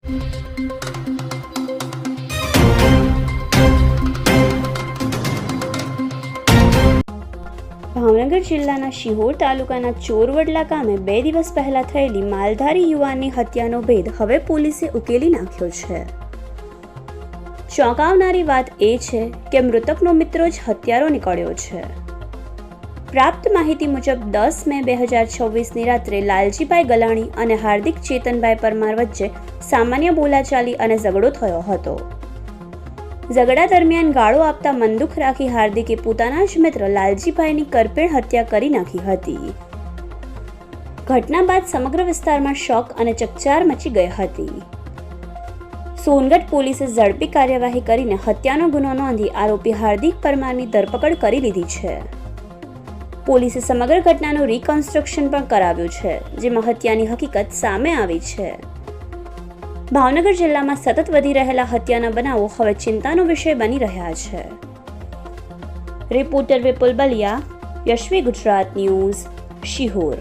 ભાવનગર જિલ્લાના શિહોર તાલુકાના ચોરવડલા ગામે 2 દિવસ પહેલા થયેલી માલધારી યુવાનની હત્યાનો ભેદ હવે પોલીસે ઉકેલી નાખ્યો છે. ચોંકાવનારી વાત એ છે કે મૃતકનો મિત્ર જ હત્યારો નીકળ્યો છે. પ્રાપ્ત માહિતી મુજબ 10 મે 2026ની રાત્રે લાલજીભાઈ ગલાણી અને હાર્દિક ચેતનભાઈ પરમાર વચ્ચે સામાન્ય બોલાચાલી અને ઝઘડો થયો હતો. ઝઘડા દરમિયાન ગાળો આપતા મનદુખ રાખી હાર્દિકે પોતાના જ મિત્ર લાલજીભાઈની કરપેણ હત્યા કરી નાખી હતી. ઘટના બાદ સમગ્ર વિસ્તારમાં શોક અને ચકચાર મચી ગઈ હતી. સોનગઢ પોલીસે ઝડપી કાર્યવાહી કરીને હત્યાનો ગુનો નોંધી આરોપી હાર્દિક પરમારની ધરપકડ કરી લીધી છે. પોલીસે સમગ્ર ઘટનાનું રિકન્સ્ટ્રક્શન પણ કરાવ્યું છે, જેમાં હત્યાની હકીકત સામે આવી છે. ભાવનગર જિલ્લામાં સતત વધી રહેલા હત્યાના બનાવો હવે ચિંતાનો વિષય બની રહ્યા છે. રિપોર્ટર વિપુલ બલિયા, યશવી ગુજરાત ન્યૂઝ, શિહોર.